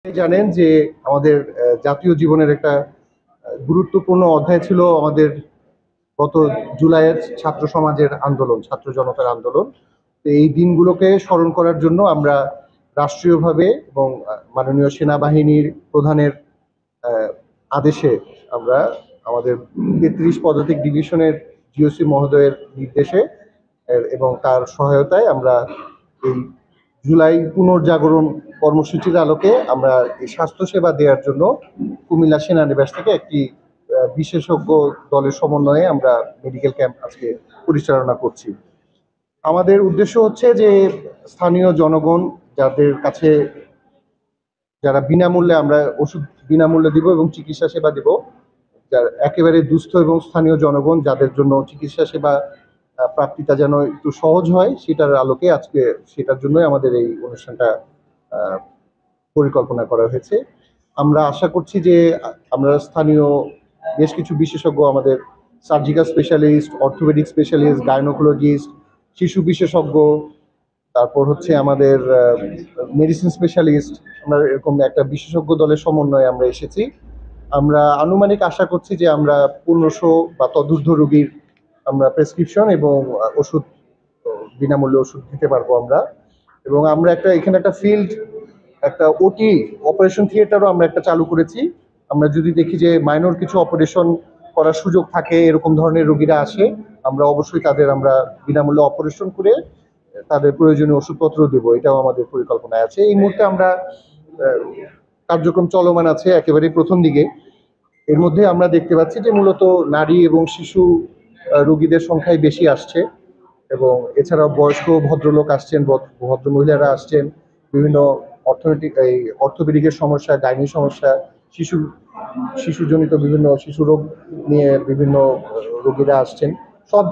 জানেন যে আমাদের জাতীয় জীবনের একটা গুরুত্বপূর্ণ অধ্যায় ছিল আমাদের গত জুলাইয়ের ছাত্র সমাজের আন্দোলন, ছাত্র জনতার আন্দোলন। তো এই দিনগুলোকে স্মরণ করার জন্য আমরা রাষ্ট্রীয়ভাবে এবং মাননীয় সেনাবাহিনীর প্রধানের আদেশে আমরা আমাদের ৩৩ পদাতিক ডিভিশনের জিওসি মহোদয়ের নির্দেশে এবং তার সহায়তায় আমরা এই জুলাই পুনর্জাগরণ কর্মসূচির আলোকে আমরা এই স্বাস্থ্যসেবা দেওয়ার জন্য কুমিল্লা সেনানিবাস থেকে একটি বিশেষজ্ঞ দলের সমন্বয়ে আমরা মেডিকেল ক্যাম্প আজকে পরিচালনা করছি। আমাদের উদ্দেশ্য হচ্ছে যে স্থানীয় জনগণ যাদের কাছে যারা বিনামূল্যে আমরা ওষুধ বিনামূল্যে দিব এবং চিকিৎসা সেবা দিব, যার একেবারে দুস্থ এবং স্থানীয় জনগণ যাদের জন্য চিকিৎসা সেবা প্রাপ্তিটা যেন একটু সহজ হয় সেটার আলোকে আজকে সেটার জন্যই আমাদের এই অনুষ্ঠানটা পরিকল্পনা করা হয়েছে। আমরা আশা করছি যে আমরা স্থানীয় বেশ কিছু বিশেষজ্ঞ, আমাদের surgical specialist, orthopaedic specialist, gynaecologist, শিশু বিশেষজ্ঞ, তারপর হচ্ছে আমাদের মেডিসিন স্পেশালিস্ট, আমরা এরকম একটা বিশেষজ্ঞ দলের সমন্বয়ে আমরা এসেছি। আমরা আনুমানিক আশা করছি যে আমরা ১৫০০ বা তদূর্ধ্ব রোগীর আমরা প্রেসক্রিপশন এবং ওষুধ বিনামূল্যে ওষুধ দিতে পারবো আমরা। এবং আমরা এখানে একটা ফিল্ড, একটা ওটি অপারেশন থিয়েটারও আমরা একটা চালু করেছি। আমরা যদি দেখি যে মাইনর কিছু অপারেশন করার সুযোগ থাকে, এরকম ধরনের রোগীরা আসে, আমরা অবশ্যই তাদের আমরা বিনামূল্যে অপারেশন করে তাদের প্রয়োজনীয় ওষুধপত্র দেবো, এটাও আমাদের পরিকল্পনায় আছে। এই মুহূর্তে আমরা কার্যক্রম চলমান আছে একেবারে প্রথম দিকে। এর মধ্যে আমরা দেখতে পাচ্ছি যে মূলত নারী এবং শিশু রোগীদের সংখ্যাই বেশি আসছে, এবং এছাড়াও বয়স্ক ভদ্রলোক আসছেন, ভদ্র মহিলারা আসছেন, বিভিন্ন অর্থোপেডিকের সমস্যা, গাইনি সমস্যা, শিশুজনিত বিভিন্ন শিশু রোগ নিয়ে বিভিন্ন রোগীরা আসছেন। সব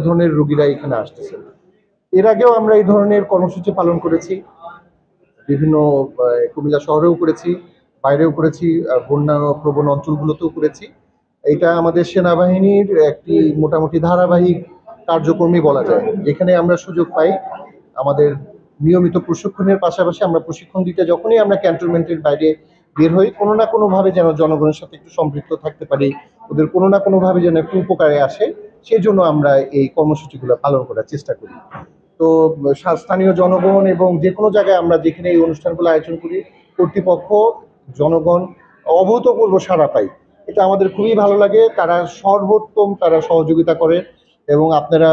ধরনের রোগীরা এখানে আসতেছেন। এর আগেও আমরা এই ধরনের কর্মসূচি পালন করেছি, বিভিন্ন কুমিল্লা শহরেও করেছি, বাইরেও করেছি, বন্যা প্রবণ অঞ্চলগুলোতেও করেছি। এটা আমাদের সেনাবাহিনীর একটি মোটামুটি ধারাবাহিক কার্যক্রমই বলা যায়, যেখানে আমরা সুযোগ পাই আমাদের নিয়মিত প্রশিক্ষণের পাশাপাশি আমরা প্রশিক্ষণ দিতে যখনই আমরা ক্যান্টনমেন্টের বাইরে বের হই, কোনো না কোনোভাবে যেন জনগণের সাথে একটু সম্পৃক্ত থাকতে পারি, ওদের কোনো না কোনোভাবে যেন একটু উপকারে আসে, সেই জন্য আমরা এই কর্মসূচিগুলো পালন করার চেষ্টা করি। তো স্থানীয় জনগণ এবং যে কোনো জায়গায় আমরা যেখানে এই অনুষ্ঠানগুলো আয়োজন করি, কর্তৃপক্ষ, জনগণ অভূতপূর্ব সাড়া পাই। এটা আমাদের খুবই ভালো লাগে। তারা সর্বোত্তম সহযোগিতা করে, এবং আপনারা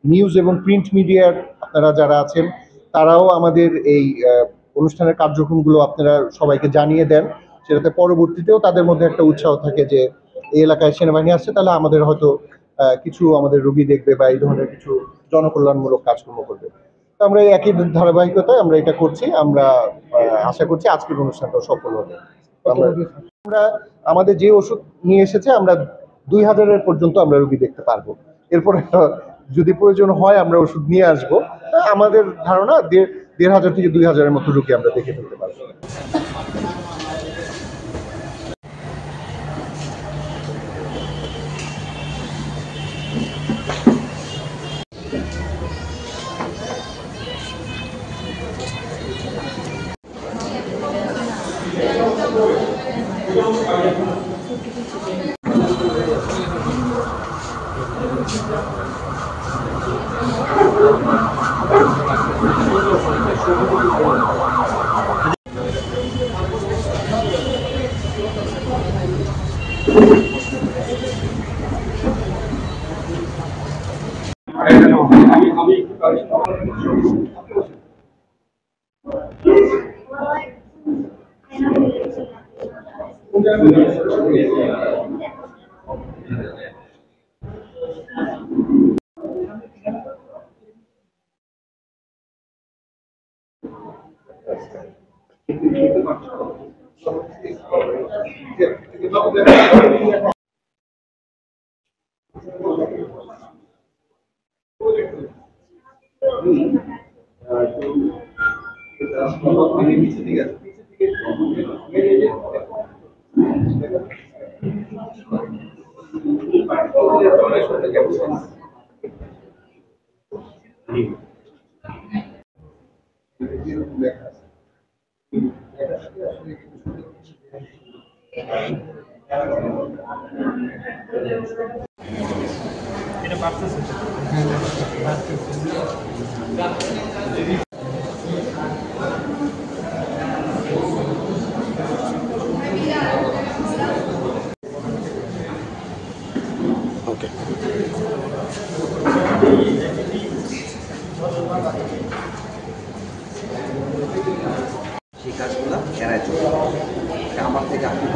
নিউজ এবং প্রিন্ট মিডিয়ার আপনারা যারা আছেন তারাও আমাদের এই অনুষ্ঠানের কার্যক্রমগুলো আপনারা সবাইকে জানিয়ে দেন, সেটাতে পরবর্তীতেও তাদের মধ্যে একটা উৎসাহ থাকে যে এই এলাকায় সেনাবাহিনী আসছে, তাহলে আমাদের হয়তো কিছু আমাদের রোগী দেখবে বা এই ধরনের কিছু জনকল্যাণমূলক কাজকর্ম করবে। তো আমরা এই একই ধারাবাহিকতায় আমরা এটা করছি। আমরা আশা করছি আজকের অনুষ্ঠানটা সফল হবে। আমরা আমাদের যে ওষুধ নিয়ে এসেছে আমরা ২০০০-এর পর্যন্ত আমরা রোগী দেখতে পারবো। এরপর যদি প্রয়োজন হয় আমরা ওষুধ নিয়ে আসবো। আমাদের ধারণা ১৫০০ থেকে ২০০০-এর মতো রোগী আমরা দেখে ফেলতে পারবো। এটা বাড়তেছে। ওকে। সেই কাজগুলো এড়ায় চলবে, আমার থেকে আপনি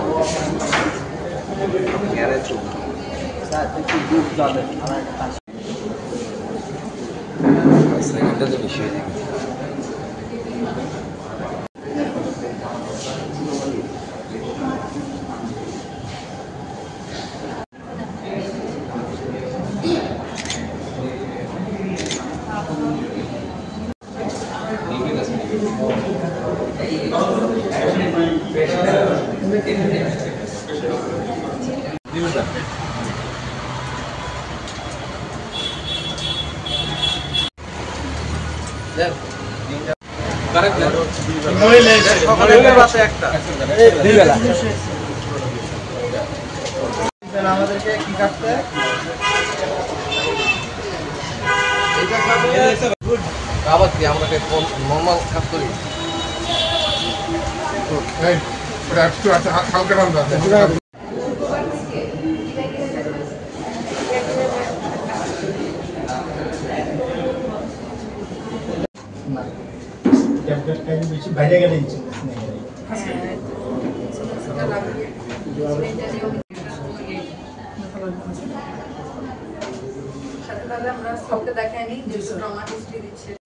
এড়ায় চলবে। সেকেন্ডটা তো বেশি হয়ে যাবে। আমাদেরকে কি কাটতে আবার কি আমরা নর্মাল কাজ করি। হালকা ঠান্ডা বেশি বাইরে গেলে সাথে আমরা সবকে দেখাইনি যে ট্রমা হিস্ট্রি দিচ্ছে